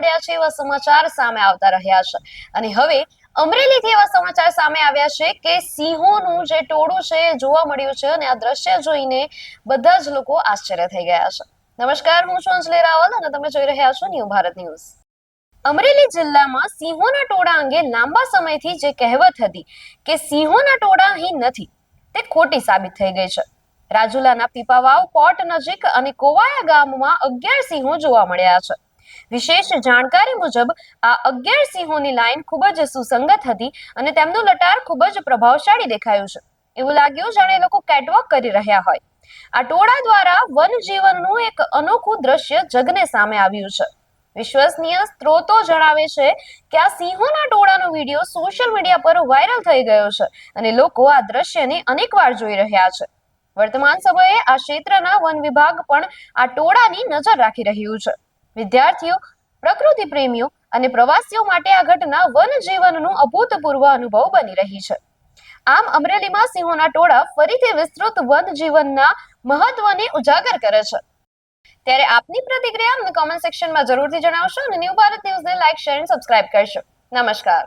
મળ્યા છે એવા સમાચાર સામે આવતા રહ્યા છે અને હવે અમરેલીથી એવા સમાચાર સામે આવ્યા છે કે સિંહોનું જે ટોળું છે એ જોવા મળ્યું છે અને આ દ્રશ્ય જોઈને બધા જ લોકો આશ્ચર્ય થઈ ગયા છે। નમસ્કાર, હું છું અંજલિ રાવલ અને તમે જોઈ રહ્યા છો ન્યૂ ભારત ન્યૂઝ। અમરેલી જિલ્લામાં સિંહોના ટોળા અંગે લાંબા સમયથી જે કહેવત હતી કે સિંહોના ટોળા અહીં નથી, તે ખોટી સાબિત થઈ ગઈ છે। રાજુલાના પીપાવાવ પોર્ટ નજીક અને કોવાયા ગામમાં 11 સિંહો જોવા મળ્યા છે। વિશેષ જાણકારી મુજબ આ 11 સિંહોની લાઈન ખૂબ જ સુસંગત હતી અને તેમનું લટાર ખૂબ જ પ્રભાવશાળી દેખાયું છે। એવું લાગ્યું જાણે લોકો કેટવોક કરી રહ્યા હોય। આ ટોળા દ્વારા વન જીવનનું એક અનોખું દ્રશ્ય જગને સામે આવ્યું છે। વિશ્વસનીય સ્ત્રોતો જણાવે છે કે આ સિંહોના ટોળાનો વિડીયો સોશિયલ મીડિયા પર વાયરલ થઈ ગયો છે અને લોકો આ દ્રશ્યને અનેકવાર જોઈ રહ્યા છે। વર્તમાન સમયે આ ક્ષેત્રના વન વિભાગ પણ આ ટોળાની નજર રાખી રહ્યું છે। વિદ્યાર્થીઓ, પ્રકૃતિ પ્રેમીઓ અને પ્રવાસીઓ માટે આ ઘટના વન જીવનનું અભૂતપૂર્વ અનુભવ બની રહી છે। આમ અમરેલીમાં સિંહોના ટોળા ફરીથી વિસ્તૃત વન જીવનના મહત્વને ઉજાગર કરે છે। ત્યારે આપની પ્રતિક્રિયા અમને કોમેન્ટ સેક્શનમાં જરૂરથી જણાવશો અને ન્યૂ ભારત ન્યૂઝને લાઈક, શેર અને સબસ્ક્રાઇબ કરશો। નમસ્કાર।